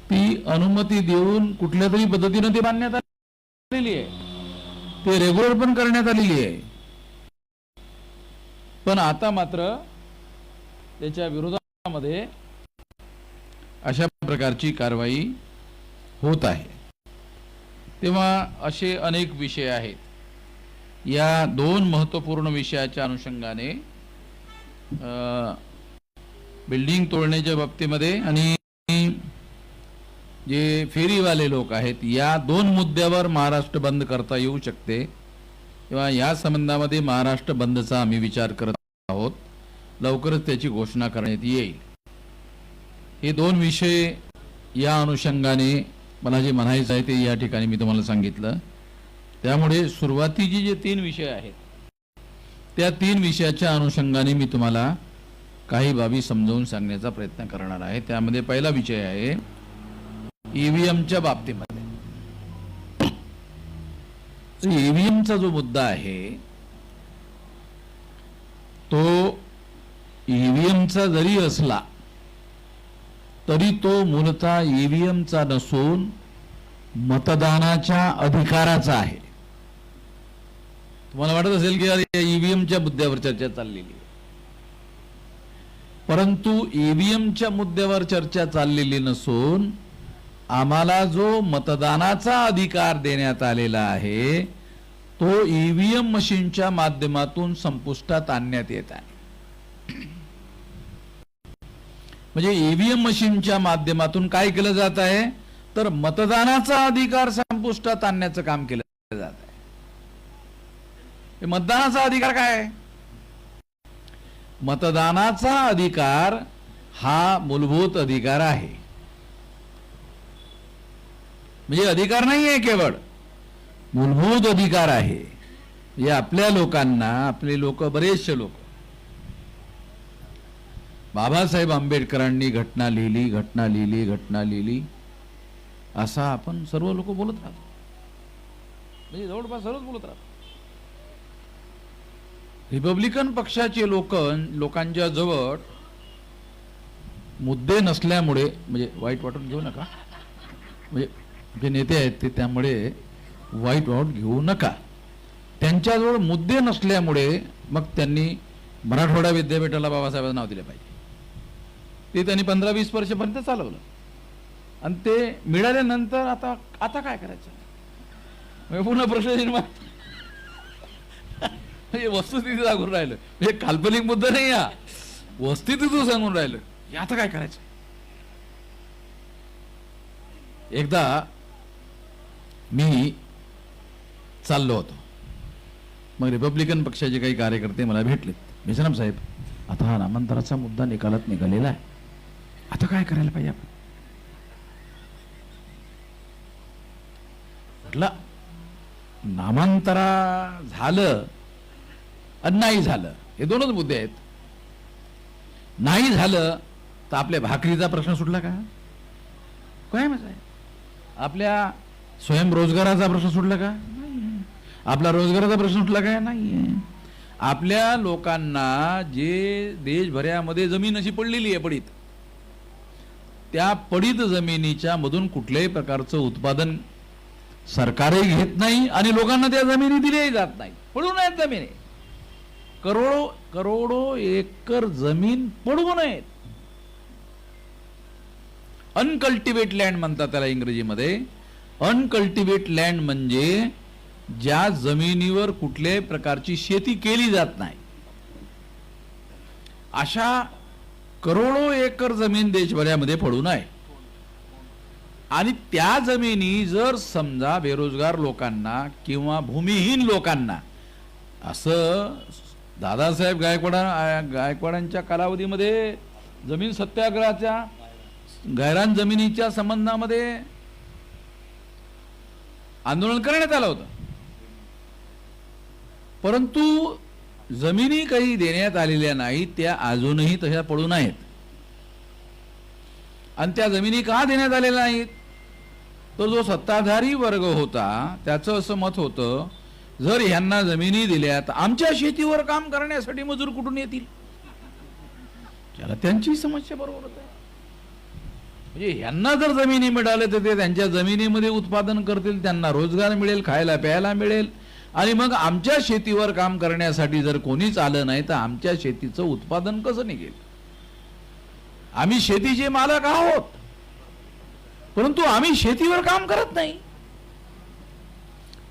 ती अनुमती देऊन कुठल्या तरी पद्धतीने ते बांधण्यात आलेली आहे, ते रेग्युलर पण करण्यात आलेली आहे. पण आता मात्र त्याच्या विरोधामध्ये अशा प्रकारची कारवाई होत आहे. तेव्हा असे अनेक विषय आहेत. या दोन महत्त्वपूर्ण विषयाच्या अनुषंगाने बिल्डिंग तोडण्याच्या बाबतीमध्ये आणि जे फेरीवाले लोक आहेत, या दोन मुद्द्यावर महाराष्ट्र बंद करता येऊ शकते किंवा या संबंधामध्ये महाराष्ट्र बंदचा आम्ही विचार करत आहोत. लवकरच त्याची घोषणा करण्यात येईल. हे दोन विषय या अनुषंगाने मला जे म्हणायचं आहे ते या ठिकाणी मी तुम्हाला सांगितलं. त्यामुळे सुरुवातीचे जे तीन विषय आहेत त्या तीन विषयाच्या अनुषंगाने मी तुम्हाला काही बाबी समजावून सांगण्याचा प्रयत्न करणार आहे. त्यामध्ये पहिला विषय आहे ईव्हीएमच्या बाबतीमध्ये. ईव्हीएमचा जो मुद्दा आहे तो ईव्हीएमचा जरी असला तरी तो मूलतः ईव्हीएमचा नसून मतदानाच्या अधिकाराचा आहे. तुम्हाला वाटत असेल की या ईव्हीएमच्या मुद्द्यावर चर्चा चाललेली आहे, परंतु ईव्हीएमच्या मुद्द्यावर चर्चा चाललेली नसून आम्हाला जो मतदानाचा अधिकार देण्यात आलेला आहे तो ईव्हीएम मशीनच्या माध्यमातून संपुष्टात आणण्यात येत आहे. म्हणजे ईव्हीएम मशीनच्या माध्यमातून काय केलं जात आहे तर मतदानाचा अधिकार संपुष्टात आणण्याचं काम केलं जात आहे. मतदानाचा अधिकार काय आहे? मतदानाचा अधिकार हा मूलभूत अधिकार आहे. म्हणजे अधिकार नाही आहे, केवळ मूलभूत अधिकार आहे. हे आपल्या लोकांना, आपले लोक, बरेचसे लोक बाबासाहेब आंबेडकरांनी घटना लिहिली असा आपण सर्व लोक बोलत राहतो. म्हणजे जवळपास सर्वच बोलत राहतो. रिपब्लिकन पक्षाचे लोकांच्या जवळ मुद्दे नसल्यामुळे, म्हणजे वाईट वाटून घेऊ नका, म्हणजे जे नेते आहेत ते त्यामुळे वाईट वाटून घेऊ नका, त्यांच्याजवळ मुद्दे नसल्यामुळे मग त्यांनी मराठवाडा विद्यापीठाला बाबासाहेबांचं नाव दिले पाहिजे. ते त्यांनी 15-20 वर्षापर्यंत चालवलं आणि ते मिळाल्यानंतर आता काय करायचं पुन्हा प्रश्न निर्माण. म्हणजे वस्तुस्थिती सांगून राहिलं, म्हणजे काल्पनिक मुद्दा नाही, हा वस्तुस्थिती सांगून राहिलं. आता काय करायचं? एकदा मी चाललो होतो, मग रिपब्लिकन पक्षाचे काही कार्यकर्ते मला भेटले. मेश्राम साहेब, आता हा नामांतराचा मुद्दा निकालात निघालेला आहे, आता काय करायला पाहिजे आपण? म्हटलं नामांतरा झालं आणि नाही झालं हे दोनच मुद्दे आहेत. नाही झालं तर आपल्या भाकरीचा प्रश्न सुटला का? काय मजा आहे? आपल्या स्वयंरोजगाराचा प्रश्न सुटला का? नाही. आपला रोजगाराचा प्रश्न सुटला का? नाही. आपल्या लोकांना जे देशभरामध्ये जमीन अशी पडलेली आहे पडीत, त्या पडीत जमिनीच्या मधून कुठल्याही प्रकारचं उत्पादन सरकारही घेत नाही आणि लोकांना त्या जमिनी दिल्याही जात नाही. पडून आहेत जमिनी, करोडो एकर जमीन पडून आहेत. अनकल्टिवेट लँड म्हणतात त्याला इंग्रजीमध्ये. अनकल्टिवेट लँड म्हणजे ज्या जमिनीवर कुठल्याही प्रकारची शेती केली जात नाही, अशा करोडो एकर जमीन देशभरामध्ये पडून आहे. आणि त्या जमिनी जर समजा बेरोजगार लोकांना किंवा भूमिहीन लोकांना, असं दादासाहेब गायकवाडांच्या कालावधीमध्ये जमीन सत्याग्रहाच्या गैरान जमिनीच्या संबंधामध्ये आंदोलन करण्यात आलं होतं, परंतु जमिनी काही देण्यात आलेल्या नाहीत, त्या अजूनही तशा पडून आहेत. आणि त्या जमिनी का देण्यात आलेल्या नाहीत? तर जो सत्ताधारी वर्ग होता त्याचं असं मत होतं, जर ह्यांना जमिनी दिल्या तर आमच्या शेतीवर काम करण्यासाठी मजूर कुठून येतील? त्याला त्यांची समस्या बरोबर आहे. म्हणजे ह्यांना जर जमिनी मिळाल्या तर ते त्यांच्या जमिनीमध्ये उत्पादन करतील, त्यांना रोजगार मिळेल, खायला प्यायला मिळेल, आणि मग आमच्या शेतीवर काम करण्यासाठी जर कोणीच आलं नाही तर आमच्या शेतीचं उत्पादन कसं निघेल? आम्ही शेतीचे मालक आहोत, परंतु आम्ही शेतीवर काम करत नाही.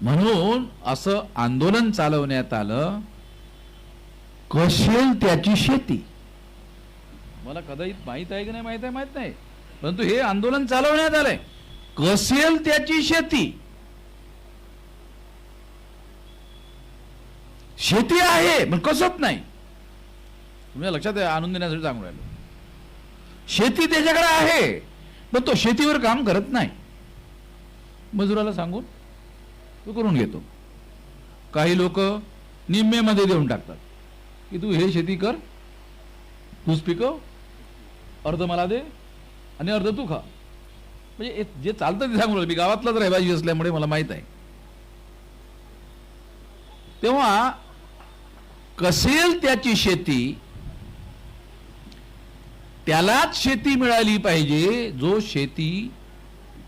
म्हणून असं आंदोलन चालवण्यात आलं, कसेल त्याची शेती. मला कदाचित माहित आहे की नाही माहित नाही, परंतु हे आंदोलन चालवण्यात आलंय, कसेल त्याची शेती. शेती आहे पण कसत नाही. तुम्हाला लक्षात आणून देण्यासाठी सांगून राहिलो, शेती त्याच्याकडे आहे पण तो शेतीवर काम करत नाही. मजुराला सांगून तो करून घेतो. काही लोक निम्मेमध्ये देऊन टाकतात की तू हे शेती कर, तूच पिकव, अर्ध मला दे आणि अर्ध तू खा. म्हणजे जे चालतं ते सांगून राहिलो. मी गावातलाच रहिवासी असल्यामुळे मला माहित आहे. तेव्हा कसेल त्याची शेती, त्यालाच शेती मिळाली पाहिजे जो शेती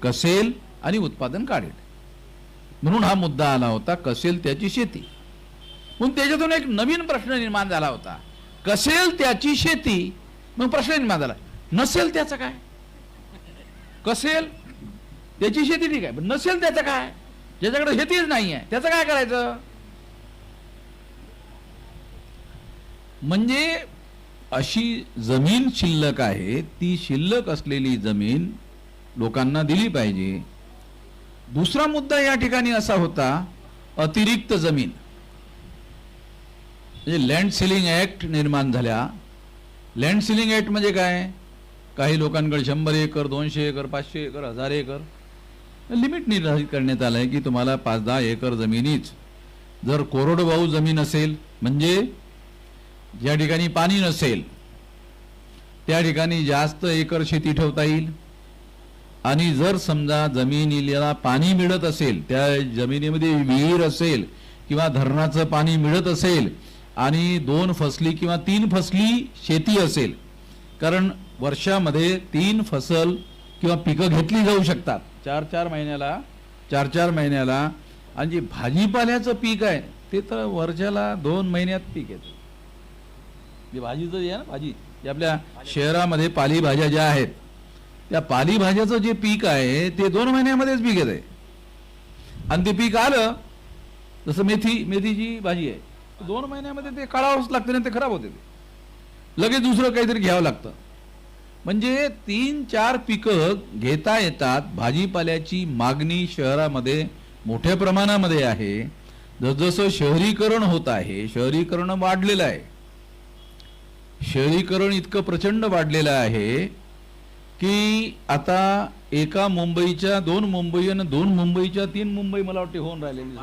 कसेल आणि उत्पादन काढेल. म्हणून हा मुद्दा आला होता, कसेल त्याची शेती. म्हणून त्याच्यातून एक नवीन प्रश्न निर्माण झाला होता, कसेल त्याची शेती. मग प्रश्न निर्माण झाला, नसेल त्याचं काय? कसेल त्याची शेती ठीक आहे, पण नसेल त्याचं काय? ज्याच्याकडे शेतीच नाही आहे त्याचं काय करायचं? म्हणजे अशी जमीन शिल्लक आहे, ती शिल्लक असलेली जमीन लोकांना दिली पाहिजे. दुसरा मुद्दा या ठिकाणी असा होता, अतिरिक्त जमीन. म्हणजे लँड सीलिंग ऍक्ट निर्माण झाल्या. लँड सीलिंग ऍक्ट म्हणजे काय? काही लोकांकडे 100 acre, 200 acre, 500 acre, 1000 acre limit निर्धारित करण्यात आलं आहे की तुम्हाला 5-10 एकर जमिनीच. जर कोरडवाहू जमीन असेल, म्हणजे ज्या ठिकाणी पाणी नसेल त्या ठिकाणी जास्त एकर शेती ठेवता येईल. आणि जर समजा जमिनीला पाणी मिळत असेल, त्या जमिनीमध्ये विहीर असेल किंवा धरणाचं पाणी मिळत असेल आणि 2 फसली किंवा 3 फसली शेती असेल, कारण वर्षामध्ये 3 फसल किंवा पिकं घेतली जाऊ शकतात 4-4 महिन्याला. आणि जे भाजीपाल्याचं पीक आहे ते तर वर्षाला 2 महिन्यात पीक येतं. जे भाजीचं जे आहे ना, भाजी जे आपल्या शहरामध्ये पालेभाज्या ज्या आहेत, त्या पालेभाज्याचं जे पीक आहे ते 2 महिन्यामध्येच पीक येत आहे. आणि ते पीक आलं, जसं मेथीची भाजी आहे, 2 महिन्यामध्ये ते काढावंच लागतं ना, ते खराब होते, ते लगेच दुसरं काहीतरी घ्यावं लागतं. म्हणजे 3-4 पिकं घेता येतात. भाजीपाल्याची मागणी शहरामध्ये मोठ्या प्रमाणामध्ये आहे. जसजसं शहरीकरण होत आहे, शहरीकरण वाढलेलं आहे. शहरीकरण इतकं प्रचंड वाढलेलं आहे की आता एका मुंबईच्या 2 मुंबई आणि 2 मुंबईच्या 3 मुंबई मला वाटते होऊन राहिलेली.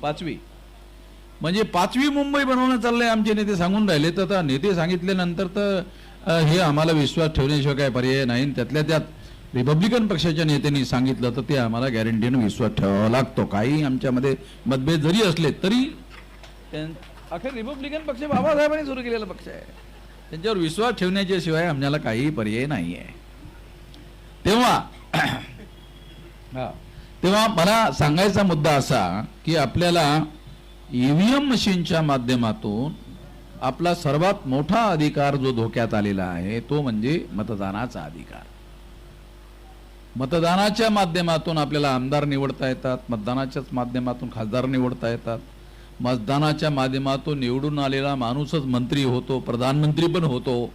5वी म्हणजे 5वी मुंबई बनवणं चाललंय. आमचे नेते सांगून राहिले. तर आता नेते सांगितल्यानंतर तर हे आम्हाला विश्वास ठेवण्याशिवाय काय पर्याय नाही. त्यातल्या त्यात रिपब्लिकन पक्षाच्या नेत्यांनी सांगितलं तर ते आम्हाला गॅरंटीनं विश्वास ठेवावा लागतो. काही आमच्यामध्ये मतभेद जरी असले तरी अखेर रिपब्लिकन पक्ष बाबासाहेबांनी सुरू केलेला पक्ष आहे, त्यांच्यावर विश्वास ठेवण्याच्या शिवाय आम्हाला काही पर्याय नाही आहे. तेव्हा मला सांगायचा मुद्दा असा की आपल्याला ईव्हीएम मशीनच्या माध्यमातून आपला सर्वात मोठा अधिकार जो धोक्यात आलेला आहे तो म्हणजे मतदानाचा अधिकार. मतदानाच्या माध्यमातून आपल्याला आमदार निवडता येतात, मतदानाच्याच माध्यमातून खासदार निवडता येतात, मतदानाच्या माध्यमातून निवडून आलेला माणूसच मंत्री होतो, प्रधानमंत्री पण होतो.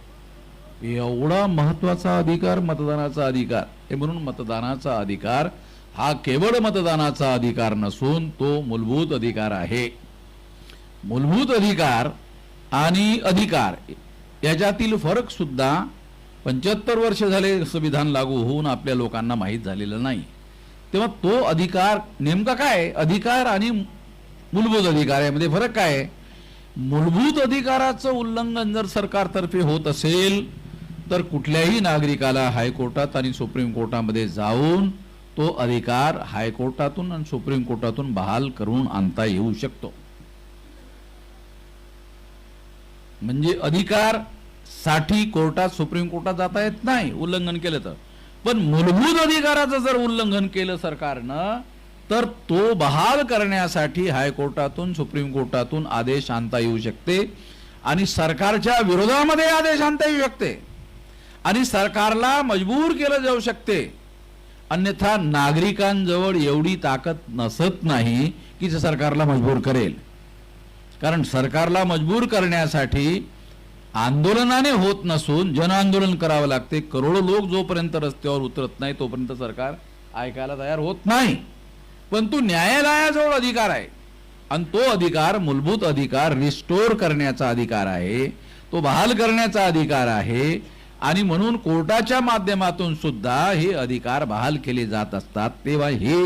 एवढा महत्वाचा अधिकार मतदानाचा अधिकार. हे म्हणून मतदानाचा अधिकार हा केवळ मतदानाचा अधिकार नसून तो मूलभूत अधिकार आहे. मूलभूत अधिकार आणि अधिकार याच्यातील फरक सुद्धा 75 वर्ष झाले संविधान लागू होऊन आपल्या लोकांना माहीत झालेलं नाही. तेव्हा तो अधिकार नेमका काय? अधिकार आणि मूलभूत अधिकार यामध्ये फरक काय? मूलभूत अधिकाराचं उल्लंघन जर सरकारतर्फे होत असेल तर कुठल्याही नागरिकाला हायकोर्टात आणि सुप्रीम कोर्टामध्ये जाऊन तो अधिकार हायकोर्टातून आणि सुप्रीम कोर्टातून बहाल करून आणता येऊ शकतो. म्हणजे अधिकार साठी कोर्टात सुप्रीम कोर्टात जाता येत नाही उल्लंघन केलं तर. पण मूलभूत अधिकाराचं जर उल्लंघन केलं सरकारनं तर तो बहाल करण्यासाठी हायकोर्टातून सुप्रीम कोर्टातून आदेश आणता येऊ शकते आणि सरकारच्या विरोधामध्ये आदेश आणता येऊ शकते आणि सरकारला मजबूर केलं जाऊ शकते. अन्यथा नागरिकांजवळ एवढी ताकद नसत नाही की जे सरकारला मजबूर करेल. कारण सरकारला मजबूर करण्यासाठी आंदोलनाने होत नसून जन आंदोलन करावं लागते. करोडो लोक जोपर्यंत रस्त्यावर उतरत नाही तोपर्यंत सरकार ऐकायला तयार होत नाही. पण तो न्यायालयाजवळ अधिकार आहे आणि तो अधिकार मूलभूत अधिकार रिस्टोर करण्याचा अधिकार आहे, तो बहाल करण्याचा अधिकार आहे आणि म्हणून कोर्टाच्या माध्यमातून सुद्धा हे अधिकार बहाल केले जात असतात. तेव्हा हे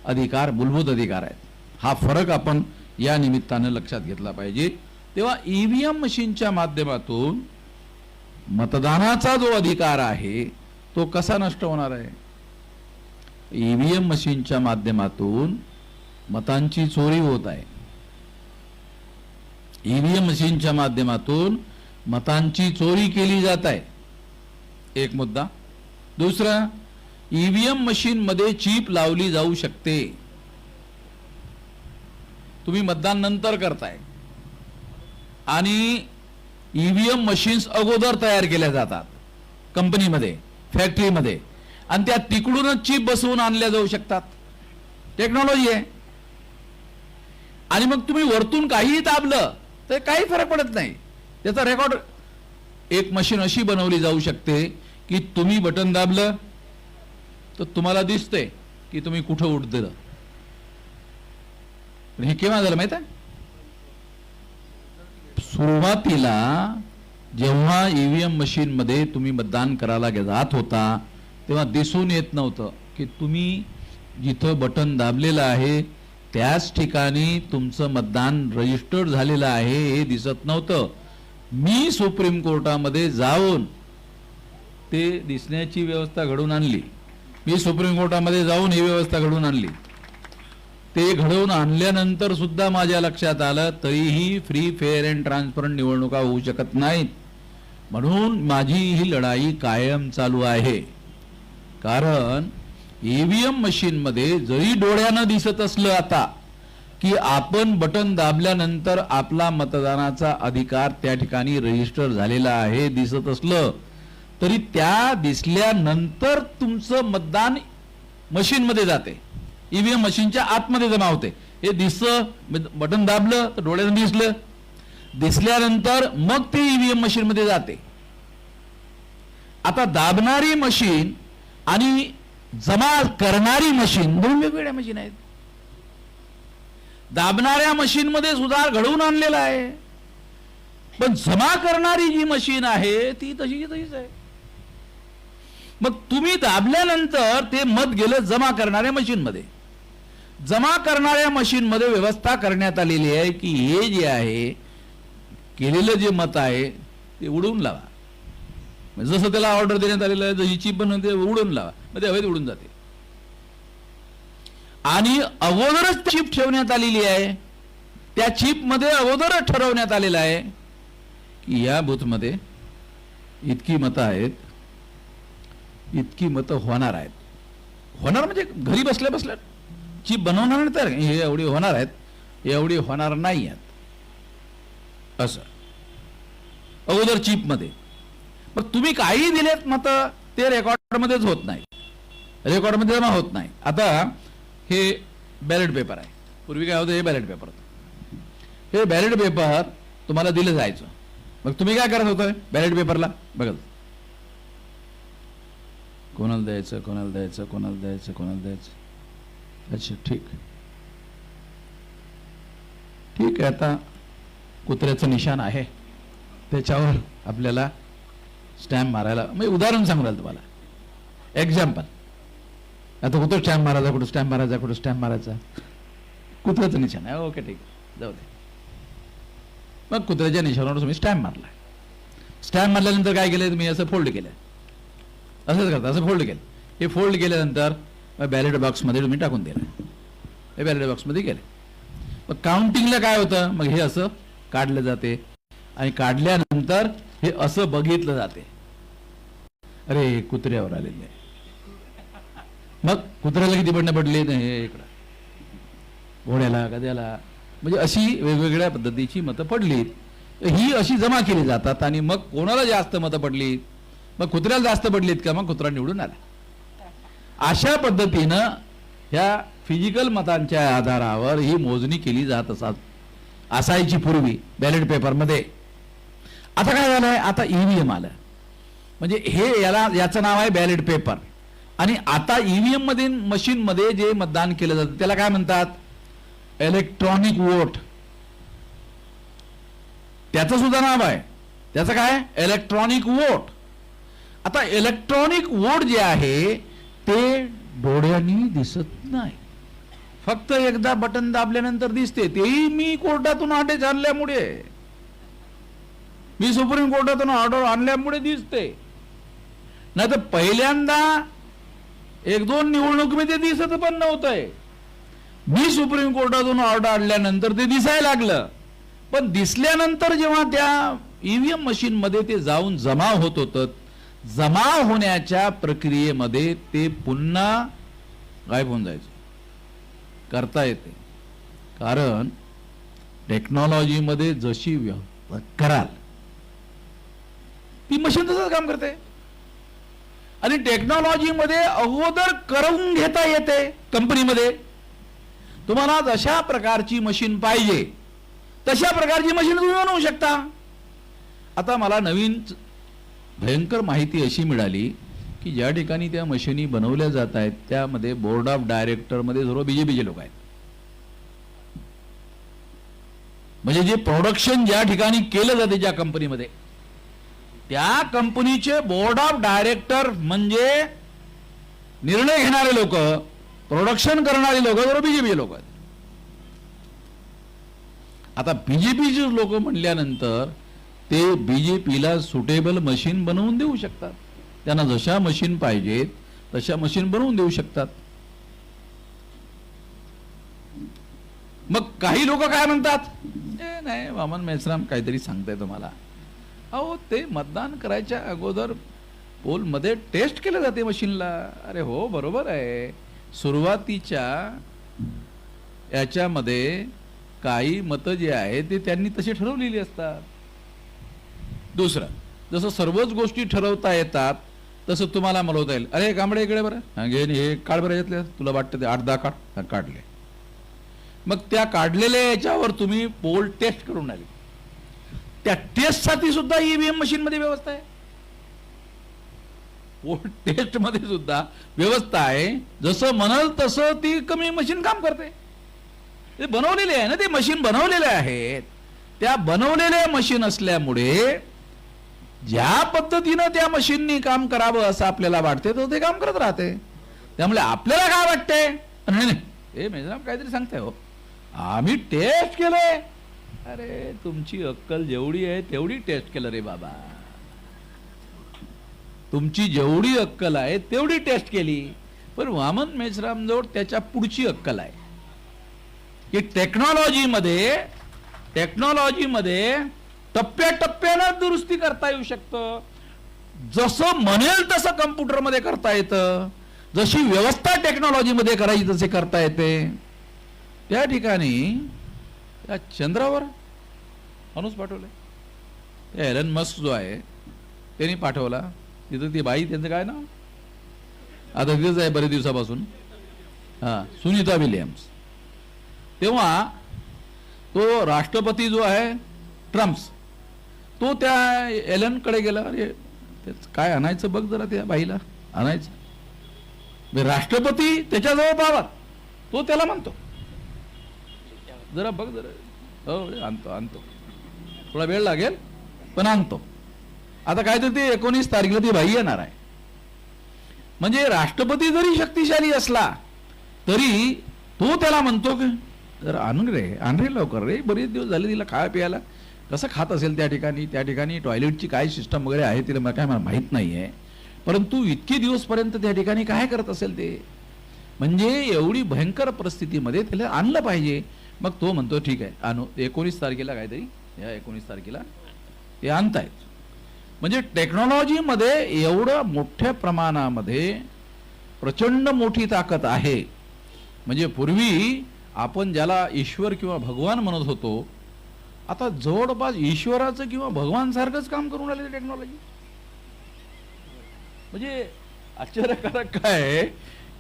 अधिकार मूलभूत अधिकार आहेत. हा फरक आपण या निमित्तानं लक्षात घेतला पाहिजे. तेव्हा ईव्हीएम मशीनच्या माध्यमातून मतदानाचा जो अधिकार आहे तो कसा नष्ट होणार आहे? ईव्हीएम मशीनच्या माध्यमातून मतांची चोरी होत आहे. ईव्हीएम मशीनच्या माध्यमातून मतांची चोरी केली जात आहे, एक मुद्दा. दुसरा, ईव्हीएम मशीन मध्ये चिप लावली जाऊ शकते. तुम्ही मतदान नंतर करताय आणि ईव्हीएम मशीन्स अगोदर तयार केल्या जातात कंपनीमध्ये, फॅक्टरीमध्ये आणि त्या तिकडूनच चिप बसवून आणल्या जाऊ शकतात. टेक्नॉलॉजी आहे. आणि मग तुम्ही वरतून काहीही दाबलं तर काही फरक पडत नाही, त्याचा रेकॉर्ड. एक मशीन अशी बनवली जाऊ शकते की तुम्ही बटन दाबलं तर तुम्हाला दिसते की तुम्ही कुठं उठ दिलं. हे केव्हा झालं माहित आहे? सुरुवातीला जेव्हा ईव्हीएम मशीन मध्ये तुम्ही मतदान करायला जात होता तेव्हा दिसून येत नव्हतं की तुम्ही जिथं बटन दाबलेलं आहे त्याच ठिकाणी तुमचं मतदान रजिस्टर्ड झालेलं आहे हे दिसत नव्हतं. मी सुप्रीम कोर्टामध्ये जाऊन ते दिसण्याची व्यवस्था घडवून आणली. मी सुप्रीम कोर्टामध्ये जाऊन ही व्यवस्था घडवून आणली. ते घडवून आणल्यानंतर सुद्धा माझ्या लक्षात आलं तरीही फ्री, फेअर अँड ट्रान्सपरंट निवडणुका होऊ शकत नाहीत. म्हणून माझी ही लढाई कायम चालू आहे. कारण ईव्हीएम मशीन मध्ये जरी डोळ्यानं दिसत असलं आता की आपण बटन दाबल्यानंतर आपला मतदानाचा अधिकार त्या ठिकाणी रजिस्टर झालेला आहे दिसत असलं तरी त्या दिसल्यानंतर तुमचं मतदान मशीन मध्ये जाते, ईव्हीएम मशीनच्या आतमध्ये जमा होते. हे दिसतं, बटन दाबलं तर डोळ्यानं दिसलं, दिसल्यानंतर मग ते ईव्हीएम मशीन मध्ये जाते. आता दाबणारी मशीन आणि जमा करणारी मशीन दोन वेगवेगळ्या मशीन आहेत. दाबणाऱ्या मशीन मध्ये सुधार घडवून आणलेला आहे, पण जमा करणारी जी मशीन आहे ती तशीच आहे. मग तुम्ही दाबल्यानंतर ते मत गेलं जमा करणाऱ्या मशीन मध्ये. जमा करणाऱ्या मशीन मध्ये व्यवस्था करण्यात आलेली आहे की हे जे आहे केलेलं जे मत आहे ते उडवून लावा. जसं त्याला ऑर्डर देण्यात आलेलं आहे, जशी चिप बनवते उडून लावा, मग ते हवेत उडून जाते. आणि अगोदरच चिप ठेवण्यात आलेली आहे. त्या चिप मध्ये अगोदरच ठरवण्यात आलेलं आहे की या बूथ मध्ये इतकी मतं आहेत, इतकी मतं होणार आहेत. होणार म्हणजे घरी बसल्या बसल्या चिप बनवणार नाही तर हे एवढी होणार आहेत, एवढी होणार नाही आहेत, असं अगोदर चिप मध्ये. पण तुम्ही काही दिलेत मत ते रेकॉर्ड मध्येच होत नाही, रेकॉर्ड मध्ये जमा होत नाही. आता हे बॅलेट पेपर आहे. पूर्वी काय होतं, हे बॅलेट पेपर होतं. हे बॅलेट पेपर तुम्हाला दिलं जायचं. मग तुम्ही काय करत होतं बॅलेट पेपरला? बघा कोणाला द्यायचं, कोणाला द्यायचं, कोणाला द्यायचं, कोणाला द्यायचं. अच्छा ठीक ठीक आहे. आता कुत्र्याचं निशाण आहे त्याच्यावर आपल्याला स्टॅम्प मारायला, म्हणजे उदाहरण सांगू राहिलं तुम्हाला, एक्झाम्पल. आता कुठं स्टॅम्प मारायचा, कुठं स्टॅम्प मारायचा, कुठं स्टॅम्प मारायचा, कुत्र्याचं निशाण आहे. ओके ठीक, जाऊ दे. मग कुत्र्याच्या निशाणावर तुम्ही स्टॅम्प मारला. स्टॅम्प मारल्यानंतर काय केलं तुम्ही? असं फोल्ड केलं. असंच करता, असं फोल्ड केलं. हे फोल्ड केल्यानंतर मग बॅलेट बॉक्समध्ये तुम्ही टाकून दिलं. हे बॅलेट बॉक्समध्ये गेले. मग काउंटिंगला काय होतं, मग हे असं काढलं जाते आणि काढल्यानंतर हे असं बघितलं जाते. अरे कुत्र्यावर आलेले आहे, मग कुत्र्याला किती बंड पडले नाही इकडं, घोड्याला गद्याला, म्हणजे अशी वेगवेगळ्या पद्धतीची मतं पडलीत. ही अशी जमा केली जातात आणि मग कोणाला जास्त मतं पडलीत, मग कुत्र्याला जास्त पडलीत का मग कुत्रा निवडून आला. अशा पद्धतीनं ह्या फिजिकल मतांच्या आधारावर ही मोजणी केली जात असायची पूर्वी बॅलेट पेपरमध्ये. आता काय झालंय, आता ईव्हीएम आलं, म्हणजे हे याचं नाव आहे बॅलेट पेपर. आणि आता ईव्हीएम मध्ये मशीन मध्ये जे मतदान केलं जातं त्याला काय म्हणतात, इलेक्ट्रॉनिक वोट. त्याचं सुद्धा नाव आहे, त्याचं काय, इलेक्ट्रॉनिक वोट. आता इलेक्ट्रॉनिक वोट जे आहे ते डोळ्यांनी दिसत नाही, फक्त एकदा बटन दाबल्यानंतर दिसते. तेही मी कोर्टातून आदेश आणल्यामुळे, मी सुप्रीम कोर्टातून ऑर्डर आणल्यामुळे दिसते. नाही तर पहिल्यांदा एक दोन निवडणुकीमध्ये दिसत पण नव्हतंय. मी सुप्रीम कोर्टातून ऑर्डर आणल्यानंतर ते दिसायला लागलं. पण दिसल्यानंतर जेव्हा त्या ईव्हीएम मशीन मध्ये ते जाऊन जमा होत होतं, जमा होण्याच्या प्रक्रियेमध्ये ते पुन्हा गायब होऊन जायचं. करता येते, कारण टेक्नॉलॉजीमध्ये जशी कराल ती मशीन तसंच काम करते. आणि टेक्नॉलॉजीमध्ये अगोदर करून घेता येते. कंपनीमध्ये तुम्हाला जशा प्रकारची मशीन पाहिजे तशा प्रकारची मशीन तुम्ही बनवू शकता. आता मला नवीन भयंकर माहिती अशी मिळाली की ज्या ठिकाणी त्या मशिनी बनवल्या जात आहेत त्यामध्ये बोर्ड ऑफ डायरेक्टर मध्ये सर्व बीजेपीचे लोक आहेत. म्हणजे जे प्रोडक्शन ज्या ठिकाणी केलं जाते ज्या कंपनीमध्ये, त्या कंपनीचे बोर्ड ऑफ डायरेक्टर म्हणजे निर्णय घेणारे लोक, प्रोडक्शन करणारे लोक सर्व बीजेपीचे लोक आहेत. आता बीजेपीचे लोक म्हणल्यानंतर ते बीजेपीला सुटेबल मशीन बनवून देऊ शकतात. त्यांना जशा मशीन पाहिजेत तशा मशीन बनवून देऊ शकतात. मग काही लोक काय म्हणतात, नाही वामन मेश्राम काहीतरी सांगताय तुम्हाला. अहो ते मतदान करायच्या अगोदर पोल मध्ये टेस्ट केलं जाते मशीनला. अरे हो बरोबर आहे, सुरुवातीच्या याच्यामध्ये काही मतं जे आहे ते त्यांनी तशी ठरवलेली असतात. दुसरं, जसं सर्वच गोष्टी ठरवता येतात तसं तुम्हाला म्हणवता येईल. अरे कांबळे इकडे बरं घे, हे काढ बरं यातले, तुला वाटतं ते 8-10 काढले. मग त्या काढलेल्या याच्यावर तुम्ही पोल टेस्ट करून आले. त्या टेस्टसाठी सुद्धा ईव्हीएम मशीन मध्ये व्यवस्था आहे. पोल टेस्ट मध्ये सुद्धा व्यवस्था आहे. जसं म्हणाल तसं ती कमी मशीन काम करते. ते बनवलेले आहे ना, ते मशीन बनवलेले आहेत. त्या बनवलेल्या मशीन असल्यामुळे ज्या पद्धतीनं त्या मशीननी काम करावं असं आपल्याला वाटते तर ते काम करत राहते. त्यामुळे आपल्याला काय वाटतंय, नाही नाही हे मेश्राम काहीतरी सांगताय हो, आम्ही टेस्ट केलंय. अरे तुमची अक्कल जेवढी आहे तेवढी टेस्ट केलं रे बाबा. तुमची जेवढी अक्कल आहे तेवढी टेस्ट केली. पण वामन मेश्राम जवळ त्याच्या पुढची अक्कल आहे की टेक्नॉलॉजीमध्ये टप्प्याटप्प्यानं दुरुस्ती करता येऊ शकतं. जसं म्हणेल तसं कम्प्युटरमध्ये करता येतं. जशी व्यवस्था टेक्नॉलॉजीमध्ये करायची तसे करता येते. त्या ठिकाणी त्या चंद्रावर माणूस पाठवले. त्या एलन मस्क जो आहे त्यांनी पाठवला. तिथं ती बाई, त्यांचं काय नाव आता तिथंच आहे बरेच दिवसापासून, सुनीता विलियम्स. तेव्हा तो राष्ट्रपती जो आहे ट्रम्प्स, तो त्या एलन कडे गेला. अरे काय आणायचं बघ जरा, त्या बाईला आणायचं. राष्ट्रपती त्याच्याजवळ पाहावा, तो त्याला म्हणतो जरा बघ जरा. हो आणतो थोडा वेळ लागेल पण आणतो. आता काय तर ते 19 तारखेला ती बाई येणार आहे. म्हणजे राष्ट्रपती जरी शक्तिशाली असला तरी तो त्याला म्हणतो की जरा आण रे लवकर रे, बरेच दिवस झाले तिला खाय प्यायला. कसं खात असेल त्या ठिकाणी टॉयलेटची काय सिस्टम वगैरे आहे तिला काय मला माहीत नाही आहे. परंतु इतके दिवसपर्यंत त्या ठिकाणी काय करत असेल ते, म्हणजे एवढी भयंकर परिस्थितीमध्ये त्याला आणलं पाहिजे. मग तो म्हणतो ठीक आहे आणू. 19 तारखेला काहीतरी, या 19 तारखेला ते आणतायत. म्हणजे टेक्नॉलॉजीमध्ये एवढं मोठ्या प्रमाणामध्ये प्रचंड मोठी ताकद आहे. म्हणजे पूर्वी आपण ज्याला ईश्वर किंवा भगवान म्हणत होतो, आता जवळपास ईश्वराचं किंवा भगवान सारखंच काम करून राहिले टेक्नॉलॉजी. म्हणजे आश्चर्यकारक काय आहे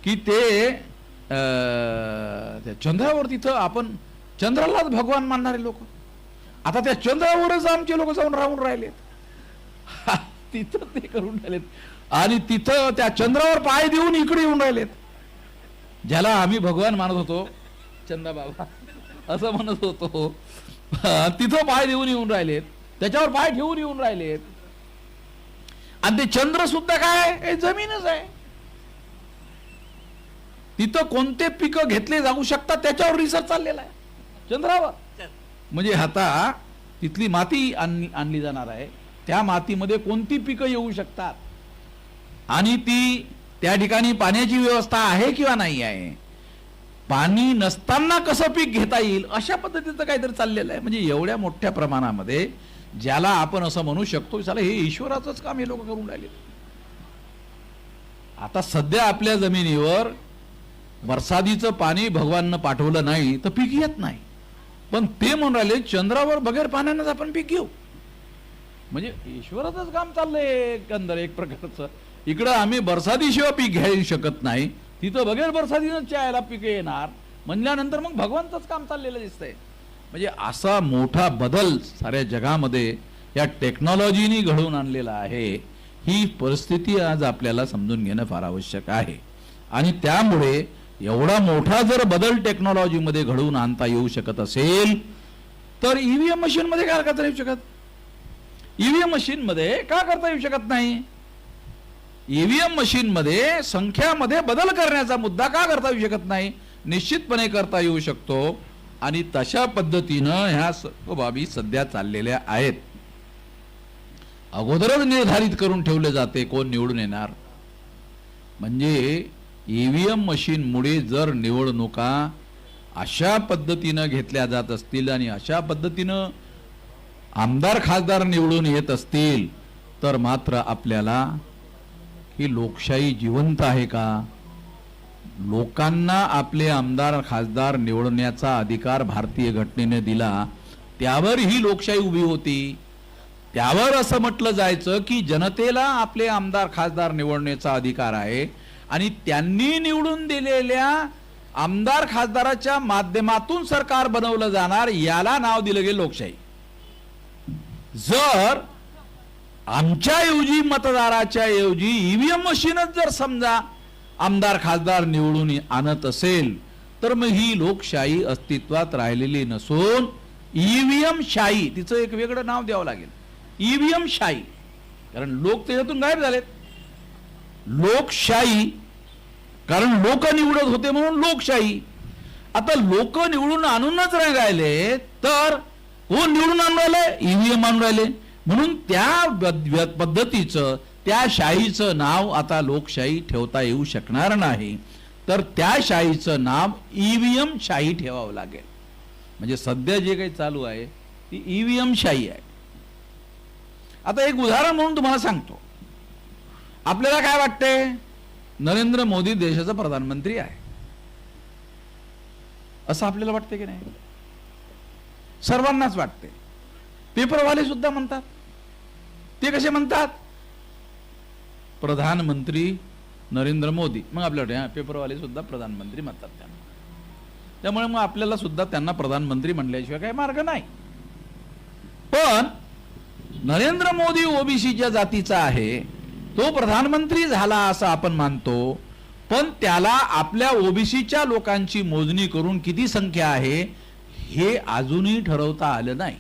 की ते त्या चंद्रावर, तिथं आपण चंद्रालाच भगवान मानणारे लोक आता त्या चंद्रावरच आमचे लोक जाऊन राहून राहिलेत. तिथं ते करून राहिलेत आणि तिथं त्या चंद्रावर पाय देऊन इकडे येऊन राहिलेत. ज्याला आम्ही भगवान मानत होतो, चंदा बाबा असं म्हणत होतो, तिथं पाय देऊन येऊन राहिलेत, त्याच्यावर पाय ठेवून येऊन राहिलेत. आणि ते चंद्र सुद्धा काय जमीनच आहे. तिथं कोणते पिकं घेतले जाऊ शकतात त्याच्यावर रिसर्च चाललेला आहे चंद्रावर. म्हणजे आता तिथली माती आणली जाणार आहे, त्या मातीमध्ये कोणती पिकं येऊ शकतात आणि ती त्या ठिकाणी पाण्याची व्यवस्था आहे किंवा नाही आहे, पाणी नसताना कसं पीक घेता येईल, अशा पद्धतीचं काहीतरी चाललेलं आहे. म्हणजे एवढ्या मोठ्या प्रमाणामध्ये ज्याला आपण असं म्हणू शकतो साला हे ईश्वराचंच काम हे लोक करून राहिले. आता सध्या आपल्या जमिनीवर वरसादीचं पाणी भगवाननं पाठवलं नाही तर पीक येत नाही, पण ते म्हणून राहिले चंद्रावर बगैर पाण्यानंच आपण पीक घेऊ. म्हणजे ईश्वराचंच काम चाललंय अंदर एक प्रकारचं. इकडं आम्ही बरसादीशिवाय पीक घ्यायला शकत नाही, तिथं बगैर बरसादीनंच यायला पीक येणार म्हणल्यानंतर मग भगवानचंच काम चाललेलं दिसतंय. म्हणजे असा मोठा बदल साऱ्या जगामध्ये या टेक्नॉलॉजीनी घडवून आणलेला आहे. ही परिस्थिती आज आपल्याला समजून घेणं फार आवश्यक आहे. आणि त्यामुळे एवढा मोठा जर बदल टेक्नॉलॉजीमध्ये घडवून आणता येऊ शकत असेल तर ईव्हीएम मशीन मध्ये काय करता येऊ शकत, ईव्हीएम मशीन मध्ये का करता येऊ शकत नाही? ईव्हीएम मशीन मध्ये संख्यामध्ये बदल करण्याचा मुद्दा का करता येऊ शकत नाही? निश्चितपणे करता येऊ शकतो. आणि तशा पद्धतीनं ह्या सर्व बाबी सध्या चाललेल्या आहेत. अगोदरच निर्धारित करून ठेवले जाते कोण निवडून येणार. म्हणजे ईव्हीएम मशीन मुळे जर निवडणुका अशा पद्धतीनं घेतल्या जात असतील आणि अशा पद्धतीनं आमदार खासदार निवडून येत असतील तर मात्र आपल्याला ही लोकशाही जिवंत आहे का? लोकांना आपले आमदार खासदार निवडण्याचा अधिकार भारतीय घटनेने दिला, त्यावर ही लोकशाही उभी होती. त्यावर असं म्हटलं जायचं की जनतेला आपले आमदार खासदार निवडण्याचा अधिकार आहे आणि त्यांनी निवडून दिलेल्या आमदार खासदाराच्या माध्यमातून सरकार बनवलं जाणार, याला नाव दिलं गेलं लोकशाही. जर आमच्या ऐवजी मतदाराच्या ऐवजी ईव्हीएम मशीनच जर समजा आमदार खासदार निवडून आणत असेल तर मग ही लोकशाही अस्तित्वात राहिलेली नसून ईव्हीएम शाही, तिचं एक वेगळं नाव द्यावं लागेल, ईव्हीएम शाही. कारण लोक त्याच्यातून गायब झालेत. लोकशाही कारण लोक निवडत होते म्हणून लोकशाही. आता लोक निवडून आणूनच राहिले तर कोण निवडून आणून राहिले? ईव्हीएम आणून राहिले. म्हणून त्या पद्धतीचं त्या शाहीचं नाव आता लोकशाही ठेवता येऊ शकणार नाही, तर त्या शाहीचं नाव ईव्हीएम शाही ठेवावं लागेल. म्हणजे सध्या जे काही चालू आहे ती ईव्हीएम शाही आहे. आता एक उदाहरण म्हणून तुम्हाला सांगतो. आपल्याला काय वाटते? नरेंद्र मोदी देशाचा प्रधानमंत्री आहे असं आपल्याला वाटते की नाही? सर्वांनाच वाटते. पेपरवाले सुद्धा म्हणतात. ते कसे म्हणतात? प्रधानमंत्री नरेंद्र मोदी. मग आपल्याला पेपरवाले सुद्धा प्रधानमंत्री म्हणतात त्यांना. त्यामुळे मग आपल्याला सुद्धा त्यांना प्रधानमंत्री म्हणल्याशिवाय काही मार्ग नाही. पण नरेंद्र मोदी ओबीसीच्या जातीचा आहे, तो प्रधानमंत्री झाला असं आपण मानतो, पण त्याला आपल्या ओबीसीच्या लोकांची मोजणी करून किती संख्या आहे हे अजूनही ठरवता आलं नाही.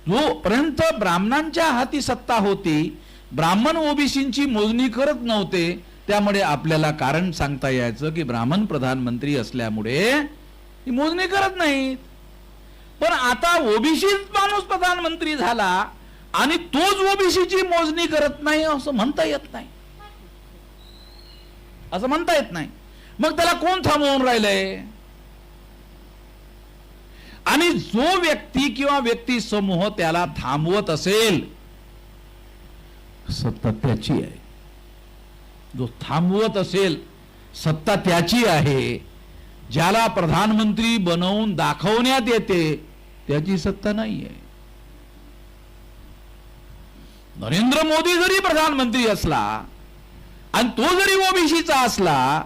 जोपर्यंत ब्राह्मणांच्या हाती सत्ता होती, ब्राह्मण ओबीसींची मोजणी करत नव्हते, त्यामुळे आपल्याला कारण सांगता यायचं की ब्राह्मण प्रधानमंत्री असल्यामुळे ही मोजणी करत नाहीत. पण आता ओबीसीच माणूस प्रधानमंत्री झाला आणि तोच ओबीसीची मोजणी करत नाही असं म्हणता येत नाही. असं म्हणता येत नाही. मग त्याला कोण थांबवून राहिलंय? आणि जो व्यक्ती किंवा व्यक्ती समूह त्याला थांबवत असेल, सत्ता त्याची आहे. जो थांबवत असेल, सत्ता त्याची आहे. ज्याला प्रधानमंत्री बनवून दाखवण्यात येते, त्याची सत्ता नाही आहे. नरेंद्र मोदी जरी प्रधानमंत्री असला आणि तो जरी ओबीसीचा असला,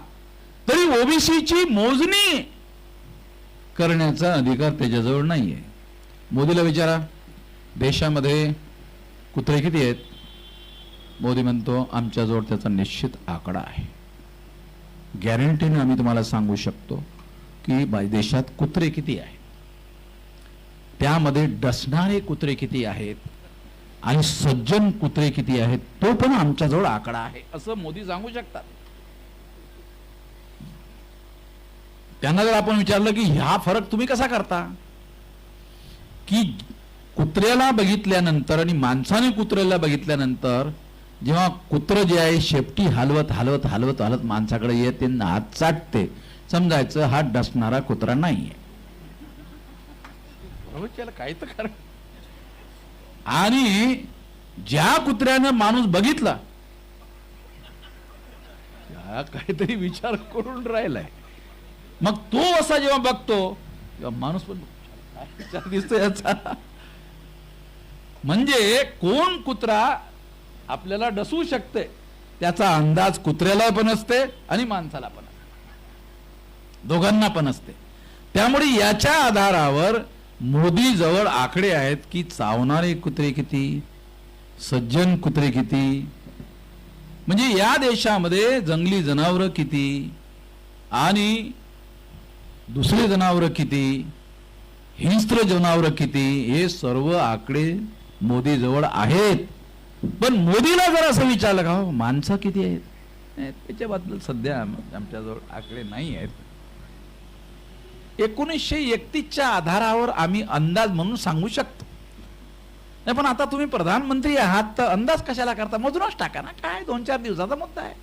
तरी ओबीसीची मोजणी करण्याचा अधिकार त्याच्याजवळ नाहीये. मोदीला विचारा, देशामध्ये कुत्रे किती आहेत? मोदी म्हणतो, आमच्याजवळ त्याचा निश्चित आकडा आहे. गॅरंटीने आम्ही तुम्हाला सांगू शकतो की देशात कुत्रे किती आहेत, त्यामध्ये डसणारे कुत्रे किती आहेत आणि सज्जन कुत्रे किती आहेत, तो पण आमच्याजवळ आकडा आहे, असं मोदी सांगू शकतात. त्यांना जर आपण विचारलं की हा फरक तुम्ही कसा करता, की कुत्र्याला बघितल्यानंतर आणि माणसाने कुत्र्याला बघितल्यानंतर जेव्हा कुत्र जे आहे शेपटी हलवत हलवत हलवत हलवत माणसाकडे येते, हात चाटते, समजायचं हा डसणारा कुत्रा नाहीये. काय तर कर. आणि ज्या कुत्र्यानं माणूस बघितला, काहीतरी विचार करून राहिलाय, मग तो असा जेव्हा बघतो तेव्हा माणूस पण दिसतो याचा. म्हणजे कोण कुत्रा आपल्याला डसू शकते त्याचा अंदाज कुत्र्याला पण असते आणि माणसाला पण असते, दोघांना पण असते. त्यामुळे याच्या आधारावर मोदी जवळ आकडे आहेत की चावणारे कुत्रे किती, सज्जन कुत्रे किती, म्हणजे या देशामध्ये जंगली जनावरं किती आणि दुसरे जनावरं किती, हिंस्त्र जनावरं किती, हे सर्व आकडे मोदी जवळ आहेत. पण मोदीला जर असं विचारलं का हो माणसं किती आहेत, त्याच्याबद्दल सध्या आमच्याजवळ आकडे नाही आहेत. 1931च्या आधारावर आम्ही अंदाज म्हणून सांगू शकतो. नाही पण आता तुम्ही प्रधानमंत्री आहात तर अंदाज कशाला करता, मधूनच टाका ना. काय 2-4 दिवसाचा मुद्दा आहे,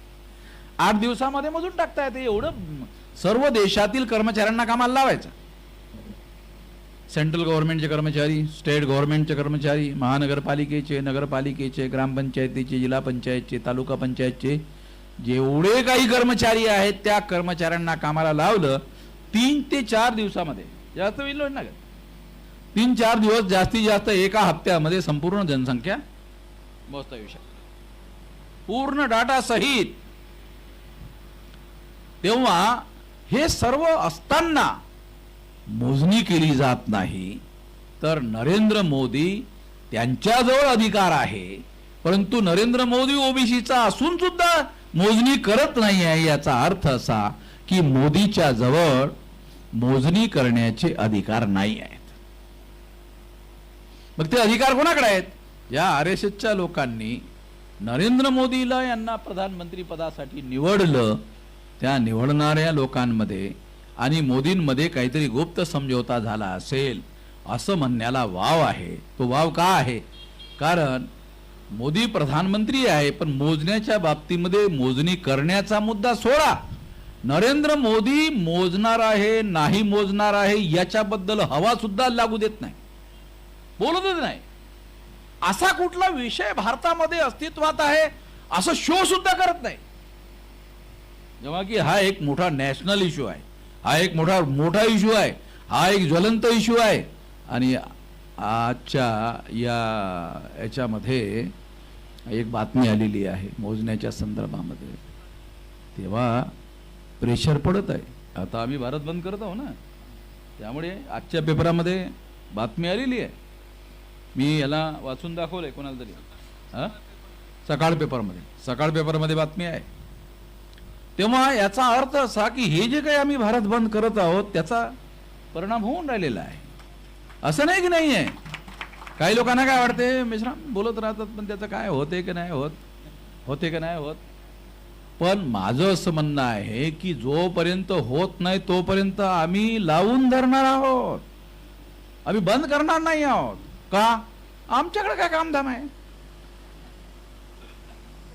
8 दिवसामध्ये मधून टाकता येते. एवढं सर्व देशातील कर्मचाऱ्यांना कामाला लावायचं. सेंट्रल गव्हर्नमेंटचे कर्मचारी, स्टेट गव्हर्नमेंटचे कर्मचारी, महानगरपालिकेचे, नगरपालिकेचे, ग्रामपंचायतीचे, जिल्हा पंचायतचे, तालुका पंचायतचे जेवढे काही कर्मचारी आहेत त्या कर्मचाऱ्यांना कामाला लावलं 3 ते 4 दिवसामध्ये, जास्त होईल ना, 3-4 दिवस जास्तीत जास्त एका हप्त्यामध्ये संपूर्ण जनसंख्या मोजता येऊ शकते, पूर्ण डाटा सहित. तेव्हा हे सर्व असताना मोजणी केली जात नाही, तर नरेंद्र मोदी त्यांच्याजवळ अधिकार आहे, परंतु नरेंद्र मोदी ओबीसीचा असून सुद्धा मोजणी करत नाही आहे. याचा अर्थ असा की मोदीच्या जवळ मोजणी करण्याचे अधिकार नाही आहेत. मग ते अधिकार कोणाकडे आहेत? या RSSच्या लोकांनी नरेंद्र मोदीला यांना प्रधानमंत्री पदासाठी निवडलं, त्या निवडणाऱ्या लोकांमध्ये आणि मोदींमध्ये काहीतरी गुप्त समझोता झाला असेल असं म्हणण्याला वाव आहे. तो वाव का आहे? कारण मोदी प्रधानमंत्री आहे, पण मोजण्याच्या बाबतीमध्ये मोजणी करण्याचा मुद्दा सोडा, नरेंद्र मोदी मोजणार आहे नाही मोजणार आहे याच्याबद्दल हवा सुद्धा लागू देत नाही, बोलतच नाही. असा कुठला विषय भारतामध्ये अस्तित्वात आहे असं शो सुद्धा करत नाही. जेव्हा की हा एक मोठा नॅशनल इश्यू आहे, हा एक मोठा इश्यू आहे, हा एक ज्वलंत इश्यू आहे. आणि आजच्या याच्यामध्ये एक बातमी आलेली आहे मोजण्याच्या संदर्भामध्ये, तेव्हा प्रेशर पडत आहे. आता आम्ही भारत बंद करत आहोत ना, त्यामुळे आजच्या पेपरामध्ये बातमी आलेली आहे. मी याला वाचून दाखवलंय कोणाला तरी, सकाळ पेपरमध्ये बातमी आहे. तेव्हा याचा अर्थ असा की हे जे काही आम्ही भारत बंद करत आहोत त्याचा परिणाम होऊन राहिलेला आहे. असं नाही की नाही आहे. काही लोकांना काय वाटते, मिश्राम बोलत राहतात, पण त्याचं काय होते की नाही होत. पण माझं असं म्हणणं आहे की जोपर्यंत होत नाही तोपर्यंत आम्ही लावून धरणार आहोत, आम्ही बंद करणार नाही आहोत. का? आमच्याकडे काय कामधाम आहे.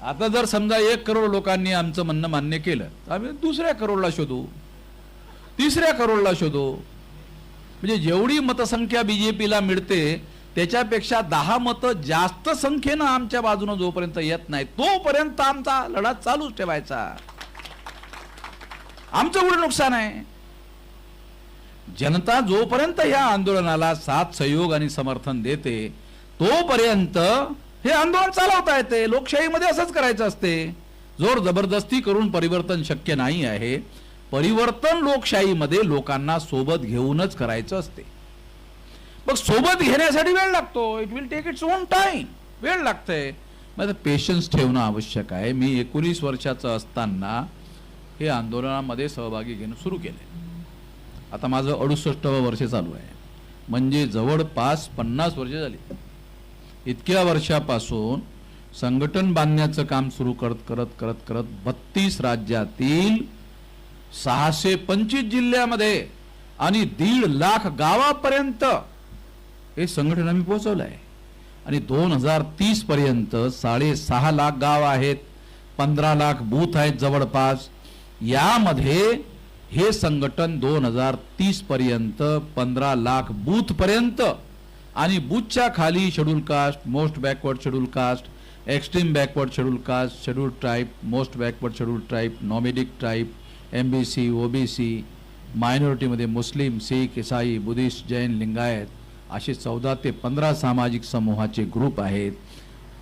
आता जर समजा 1 करोड लोकांनी आमचं म्हणणं मान्य केलं तर आम्ही 2ऱ्या करोडला शोधू, 3ऱ्या करोडला शोधू. म्हणजे जेवढी मतसंख्या बीजेपीला मिळते त्याच्यापेक्षा 10 मतं जास्त संख्येनं आमच्या बाजूनं जोपर्यंत येत नाही तोपर्यंत आमचा लढा चालूच ठेवायचा. आमचं कुठे नुकसान आहे? जनता जोपर्यंत या आंदोलनाला साथ सहयोग आणि समर्थन देते तोपर्यंत हे आंदोलन चालवता येते. लोकशाहीमध्ये असंच करायचं असते. जोर जबरदस्ती करून परिवर्तन शक्य नाही आहे. परिवर्तन लोकशाहीमध्ये लोकांना सोबत घेऊनच करायचं असते. मग सोबत घेण्यासाठी वेळ लागतो. It will take its own time. वेळ लागतंय. मग पेशन्स ठेवणं आवश्यक आहे. मी 19 वर्षाचं असताना हे आंदोलनामध्ये सहभागी घेणं सुरू केले. आता माझं 68वं वर्ष चालू आहे. म्हणजे जवळपास 50 वर्ष झाली. इतक्या वर्षापासून संघटन बांधण्याचं काम सुरू करत करत करत करत 32 राज्यातील 625 जिल्ह्यामध्ये आणि 1.5 लाख गावापर्यंत हे संघटन आम्ही पोहोचवलं आहे. आणि 2030 पर्यंत 6.5 लाख गाव आहेत, 15 लाख बूथ आहेत जवळपास. यामध्ये हे संघटन 2030 पर्यंत 15 लाख बूथ पर्यंत आणि बूथच्या खाली schedule caste, most backward schedule caste, extreme backward schedule caste, schedule tribe, most backward schedule tribe, nomadic tribe, MBC, OBC, मायनॉरिटीमध्ये मुस्लिम, शीख, ईसाई, बुद्धिस्ट, जैन, लिंगायत असे 14 ते 15 सामाजिक समूहाचे ग्रुप आहेत.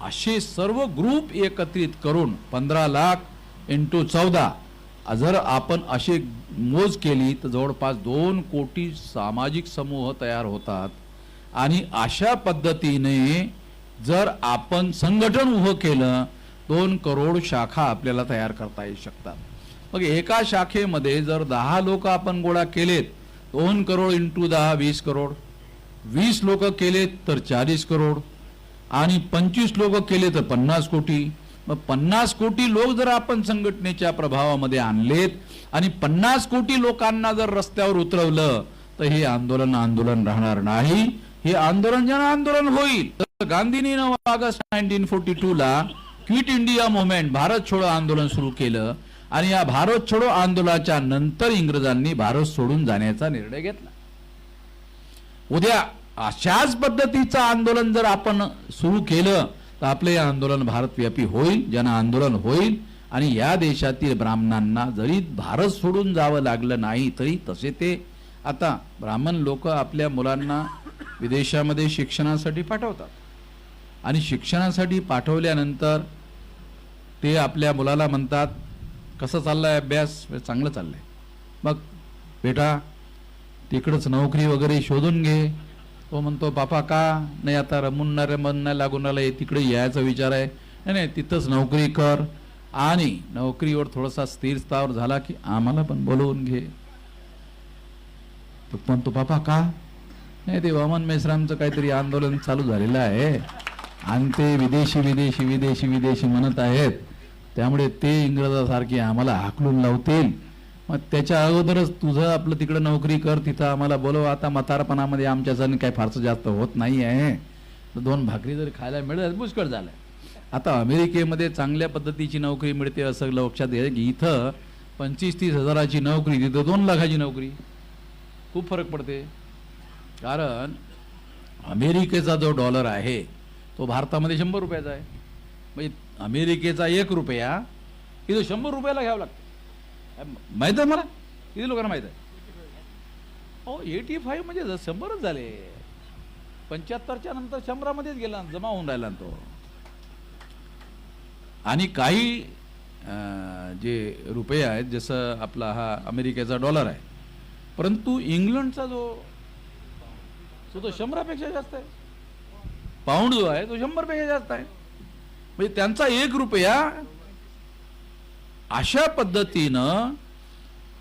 असे सर्व ग्रुप एकत्रित करून 15 लाख इंटू 14 जर आपण असे मोज केली तर जवळपास 2 कोटी सामाजिक समूह तयार होतात. आणि अशा पद्धतीने जर आपण संघटन उभं केलं 2 करोड शाखा आपल्याला तयार करता येऊ शकतात. मग एका शाखेमध्ये जर 10 लोक आपण गोळा केलेत 2 करोड इंटू 10 20 करोड, 20 लोक केलेत तर 40 करोड आणि 25 लोक केले तर 50 कोटी. मग 50 कोटी लोक जर आपण संघटनेच्या प्रभावामध्ये आणलेत आणि 50 कोटी लोकांना जर रस्त्यावर उतरवलं तर हे आंदोलन राहणार नाही. हे आंदोलन जन आंदोलन होईल. तर गांधींनी 9 ऑगस्ट 1942 ला क्विट इंडिया मुवमेंट भारत छोडो आंदोलन सुरू केलं आणि या भारत छोडो आंदोलनाच्या नंतर इंग्रजांनी भारत सोडून जाण्याचा निर्णय घेतला. उद्या अशाच पद्धतीचं आंदोलन जर आपण सुरू केलं तर आपले हे आंदोलन भारतव्यापी होईल, जन आंदोलन होईल. आणि या देशातील ब्राह्मणांना जरी भारत सोडून जावं लागलं नाही तरी तसे ते आता ब्राह्मण लोक आपल्या मुलांना विदेशामध्ये शिक्षणासाठी पाठवतात आणि शिक्षणासाठी पाठवल्यानंतर ते आपल्या मुलाला म्हणतात कसं चाललंय अभ्यास? चांगलं चाललंय. मग बेटा तिकडंच नोकरी वगैरे शोधून घे. तो म्हणतो पापा का नाही, आता रमून नाही लागून राहिलं, तिकडे यायचा विचार आहे. नाही तिथंच नोकरी कर आणि नोकरीवर थोडासा स्थिर स्थावर झाला की आम्हाला पण बोलवून घे. तो म्हणतो पापा का नाही, ते वामन मेश्रामचं काहीतरी आंदोलन चालू झालेलं आहे आणि ते विदेशी विदेशी विदेशी विदेशी म्हणत आहेत, त्यामुळे ते इंग्रजासारखे आम्हाला हाकलून लावतील. मग त्याच्या अगोदरच तुझं आपलं तिकडं नोकरी कर, तिथं आम्हाला बोलव. आता म्हातारपणामध्ये आमच्या जण काही फारसं जास्त होत नाही आहे, 2 भाकरी जरी खायला मिळेल पुष्कळ झालं. आता अमेरिकेमध्ये चांगल्या पद्धतीची नोकरी मिळते असं लक्षात घ्या की इथं 25-30 हजाराची नोकरी, तिथं 2 लाखाची नोकरी. खूप फरक पडते. कारण अमेरिकेचा जो डॉलर आहे तो भारतामध्ये 100 रुपयाचा आहे. म्हणजे अमेरिकेचा 1 रुपया इथं 100 रुपयाला घ्यावं लागतं. माहित आहे मला, किती लोकांना माहित आहे? 85 म्हणजे 100च झाले. 75च्या नंतर 100मध्येच गेला, जमा होऊन राहिला तो. आणि काही जे रुपये आहेत जसं आपला हा अमेरिकेचा डॉलर आहे, परंतु इंग्लंडचा जो तो 100पेक्षा जास्त आहे. पाऊंड जो आहे तो 100पेक्षा जास्त आहे. म्हणजे त्यांचा 1 रुपया अशा पद्धतीनं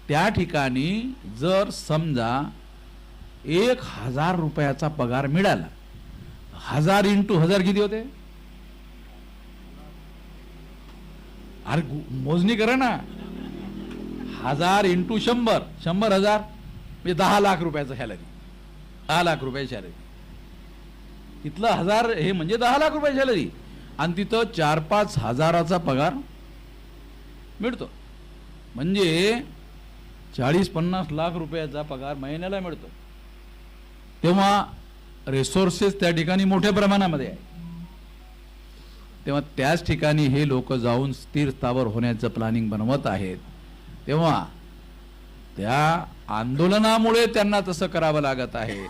त्या ठिकाणी जर समजा 1000 रुपयाचा पगार मिळाला, 1000 इंटू 1000 किती होते? अरे मोजणी करा ना. 1000 इंटू 100, 100,000 म्हणजे 10 लाख रुपयाचा सॅलरी. 10 लाख रुपये सॅलरी. इथलं 1000 हे म्हणजे 10 लाख रुपये सॅलरी. आणि तिथं 4-5 हजाराचा पगार मिळतो. म्हणजे 40-50 लाख रुपयाचा पगार महिन्याला मिळतो. तेव्हा रिसोर्सेस त्या ठिकाणी मोठ्या प्रमाणामध्ये आहे. तेव्हा त्याच ठिकाणी हे लोक जाऊन स्थिर स्थावर होण्याचं प्लॅनिंग बनवत आहेत. तेव्हा त्या आंदोलनामुळे त्यांना तसं करावं लागत आहे.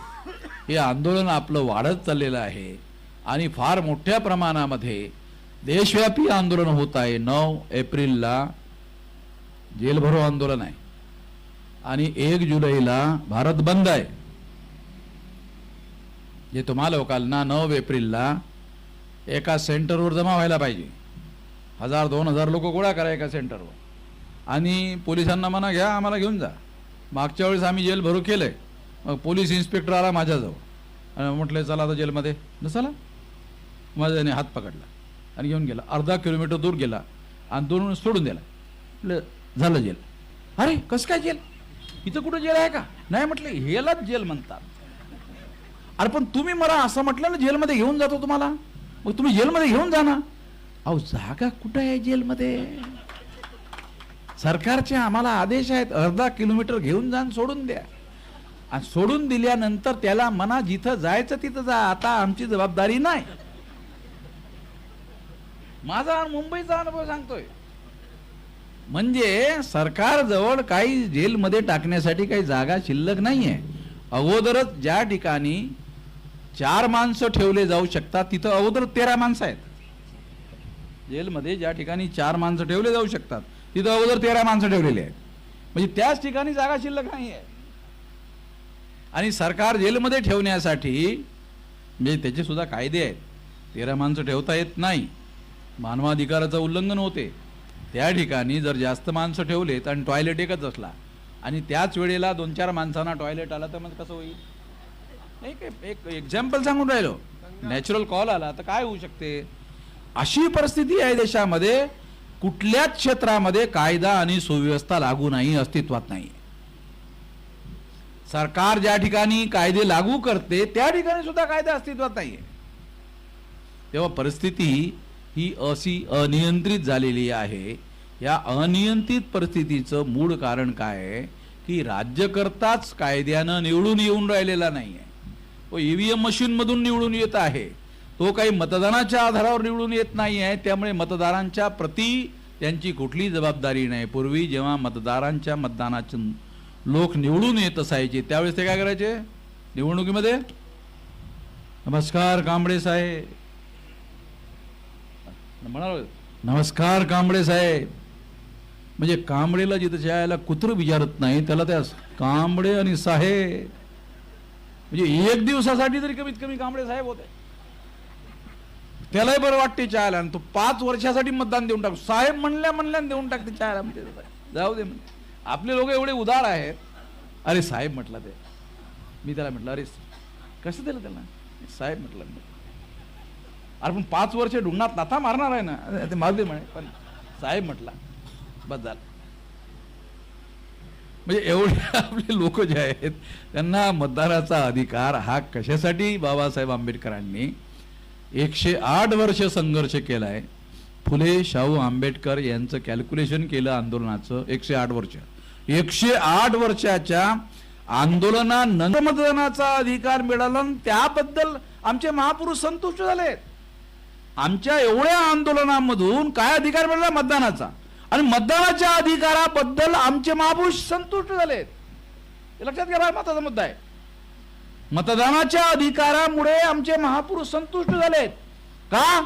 हे आंदोलन आपलं वाढत चाललेलं आहे आणि फार मोठ्या प्रमाणामध्ये देशव्यापी आंदोलन होत आहे. 9 एप्रिलला जेल भरो आंदोलन आहे आणि 1 जुलैला भारत बंद आहे. जे तुम्हा लोकांना 9 एप्रिलला एका सेंटरवर जमा व्हायला पाहिजे. 1000-2000 लोक गोळा करा एका सेंटरवर आणि पोलिसांना म्हणा घ्या आम्हाला घेऊन जा. मागच्या वेळेस आम्ही जेल भरू केलंय. मग पोलीस इन्स्पेक्टर आला माझ्याजवळ आणि म्हटलं चला आता जेलमध्ये. नसाला माझ्याने हात पकडला आणि घेऊन गेला. अर्धा किलोमीटर दूर गेला आणि दोन सोडून दिला. म्हटलं झालं जेल. अरे कसं काय जेल? इथं कुठं जेल आहे का? नाही म्हटलं ह्यालाच जेल म्हणतात. अरे पण तुम्ही मला असं म्हटलं ना जेलमध्ये घेऊन जातो तुम्हाला. मग तुम्ही जेलमध्ये घेऊन जा ना. अहो जागा कुठं आहे जेलमध्ये? सरकारचे आम्हाला आदेश आहेत अर्धा किलोमीटर घेऊन जा सोडून द्या. आणि सोडून दिल्यानंतर त्याला म्हणा जिथं जायचं तिथं जा. आता आमची जबाबदारी नाही. माझा मुंबईचा अनुभव सांगतोय. म्हणजे सरकारजवळ काही जेलमध्ये टाकण्यासाठी काही जागा शिल्लक नाहीये. अगोदरच ज्या ठिकाणी 4 माणसं ठेवले जाऊ शकतात तिथं अगोदर 13 माणसं आहेत. जेलमध्ये ज्या ठिकाणी 4 माणसं ठेवले जाऊ शकतात तिथं अगोदर 13 माणसं ठेवलेली आहेत. म्हणजे त्याच ठिकाणी जागा शिल्लक नाही आहे. आणि सरकार जेलमध्ये ठेवण्यासाठी म्हणजे त्याचे सुद्धा कायदे आहेत. 13 माणसं ठेवता येत नाही. मानवाधिकाराचं उल्लंघन होते. त्या ठिकाणी जर जास्त माणसं ठेवलेत आणि टॉयलेट एकच असला आणि त्याच वेळेला 2-4 माणसांना टॉयलेट आला तर मग कसं होईल? नाही एक एक्झाम्पल सांगून राहिलो. नॅचरल कॉल आला तर काय होऊ शकते? अशी परिस्थिती आहे देशामध्ये. कुठल्याच क्षेत्रामध्ये कायदा आणि सुव्यवस्था लागू नाही, अस्तित्वात नाही. सरकार ज्या ठिकाणी कायदे लागू करते त्या ठिकाणी सुद्धा कायदा अस्तित्वात नाहीये. तेव्हा परिस्थिती ही अशी अनियंत्रित झालेली आहे. या अनियंत्रित परिस्थितीचं मूळ कारण काय आहे की राज्यकर्ताच कायद्यानं निवडून येऊन राहिलेला नाहीये. तो ईव्हीएम मशीन मधून निवडून येत आहे. तो काही मतदानाच्या आधारावर निवडून येत नाही आहे. त्यामुळे मतदारांच्या प्रती त्यांची कुठली जबाबदारी नाही. पूर्वी जेव्हा मतदारांच्या मतदानाचे लोक निवडून येत असायचे त्यावेळेस ते काय करायचे? निवडणुकीमध्ये नमस्कार कांबळे साहेब म्हणाल, नमस्कार कांबळे साहेब. म्हणजे कांबळेला जिथं जायला कुत्र विचारत नाही त्याला त्या कांबळे आणि साहेब म्हणजे 1 दिवसासाठी तरी कमीत कमी कांबळे साहेब होते. त्यालाही बरं वाटते चायला. आणि तो 5 वर्षासाठी मतदान देऊन टाकतो. साहेब म्हणल्या देऊन टाकते चायला. म्हणजे जाऊ दे म्हणजे आपले लोक एवढे उदार आहेत. अरे साहेब म्हटलं ते. मी त्याला म्हटलं अरे कसं दिलं त्याला? साहेब म्हटलं. अरे पण 5 वर्ष ढुंगणात नाथा मारणार आहे ना. ते मारू दे म्हणे पण साहेब म्हटला बस झालं. म्हणजे एवढे आपले लोक जे आहेत त्यांना मतदाराचा अधिकार हा कशासाठी बाबासाहेब आंबेडकरांनी 108 वर्ष संघर्ष केलाय. फुले शाहू आंबेडकर यांचं कॅल्क्युलेशन केलं आंदोलनाचं 108 वर्ष. 108 वर्षाच्या आंदोलनानंतर मतदानाचा अधिकार मिळाला. त्याबद्दल आमचे महापुरुष संतुष्ट झालेत. आमच्या एवढ्या आंदोलनामधून काय अधिकार मिळाला? मतदानाचा. आणि मतदानाच्या अधिकाराबद्दल आमचे महापुरुष संतुष्ट झालेत. हे लक्षात घ्या. महत्त्वाचा मुद्दा आहे. मतदानाच्या अधिकारामुळे आमचे महापुरुष संतुष्ट झालेत. का?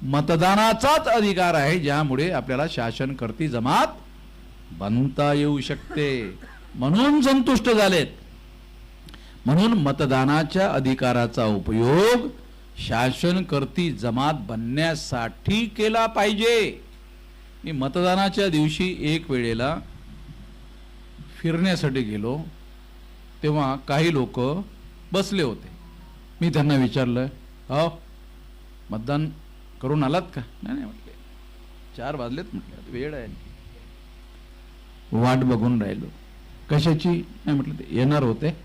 मतदानाचाच अधिकार आहे ज्यामुळे आपल्याला शासनकर्ती जमात बनता येऊ शकते म्हणून संतुष्ट झालेत. म्हणून मतदानाच्या अधिकाराचा उपयोग शासनकर्ती जमात बनण्यासाठी केला पाहिजे. मी मतदानाच्या दिवशी एक वेळेला फिरण्यासाठी गेलो तेव्हा काही लोक बसले होते. मी त्यांना विचारलं हो मतदान करून आलात का? नाही म्हटले 4 वाजलेत म्हटलं वेळ आहे. वाट बघून राहिलो. कशाची? नाही म्हटलं ते येणार होते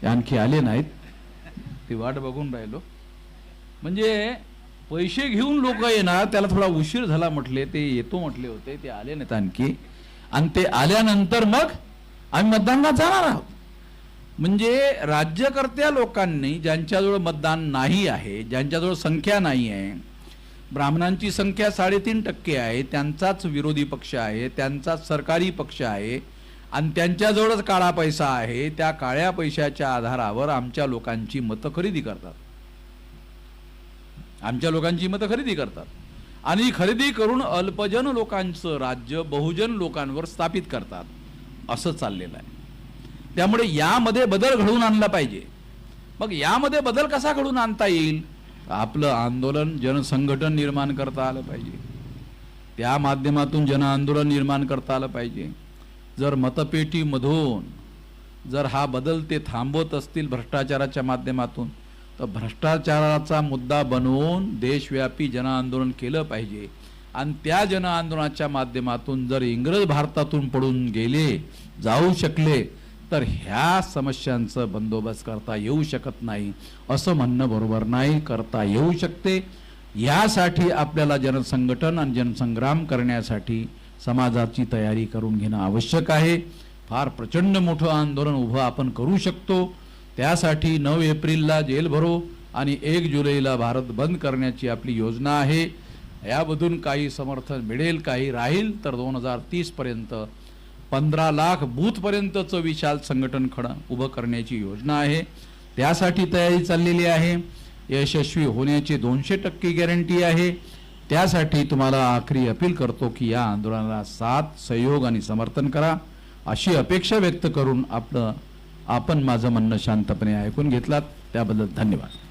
आणखी आले नाहीत ती वाट बघून राहिलो. म्हणजे पैसे घेऊन लोक येणार त्याला थोडा उशीर झाला म्हटले. ते येतो म्हटले होते ते आले नाहीत आणखी. आणि ते आल्यानंतर मग आम्ही मतदानाला जाणार आहोत. म्हणजे राज्यकर्त्या लोकांनी, ज्यांच्याजवळ मतदान नाही आहे, ज्यांच्याजवळ संख्या नाही आहे, ब्राह्मणांची संख्या 3.5% आहे, त्यांचाच विरोधी पक्ष आहे, त्यांचाच सरकारी पक्ष आहे आणि त्यांच्याजवळच काळा पैसा आहे, त्या काळ्या पैशाच्या आधारावर आमच्या लोकांची मतं खरेदी करतात. आमच्या लोकांची मतं खरेदी करतात आणि खरेदी करून अल्पजन लोकांचं राज्य बहुजन लोकांवर स्थापित करतात. असं चाललेलं आहे. त्यामुळे यामध्ये बदल घडवून आणला पाहिजे. मग यामध्ये बदल कसा घडवून आणता येईल? आपलं आंदोलन, जनसंघटन निर्माण करता आलं पाहिजे. त्या माध्यमातून जन आंदोलन निर्माण करता आलं पाहिजे. जर मतपेटीमधून जर हा बदल ते थांबवत असतील भ्रष्टाचाराच्या माध्यमातून, तर भ्रष्टाचाराचा मुद्दा बनवून देशव्यापी जन आंदोलन केलं पाहिजे. आणि त्या जन आंदोलनाच्या माध्यमातून जर इंग्रज भारतातून पडून गेले, जाऊ शकले, तर ह्या समस्यांचं बंदोबस्त करता येऊ शकत नाही असं म्हणणं बरोबर नाही. करता येऊ शकते. यासाठी आपल्याला जनसंघटन आणि जनसंग्राम करण्यासाठी समाजाची तयारी करून घेणं आवश्यक आहे. फार प्रचंड मोठं आंदोलन उभं आपण करू शकतो. त्यासाठी 9 एप्रिलला जेल भरो आणि 1 जुलैला भारत बंद करण्याची आपली योजना आहे. यामधून काही समर्थन मिळेल, काही राहील, तर 2030 पर्यंत 15 लाख बूथपर्यंतचं विशाल संघटन उभं करण्याची योजना आहे. त्यासाठी तयारी चाललेली आहे. यशस्वी होण्याची 200% गॅरंटी आहे. त्यासाठी तुम्हाला आखरी अपील करतो की या आंदोलनाला साथ, सहयोग आणि समर्थन करा, अशी अपेक्षा व्यक्त करून आपण माझं म्हणणं शांतपणे ऐकून घेतलात त्याबद्दल धन्यवाद.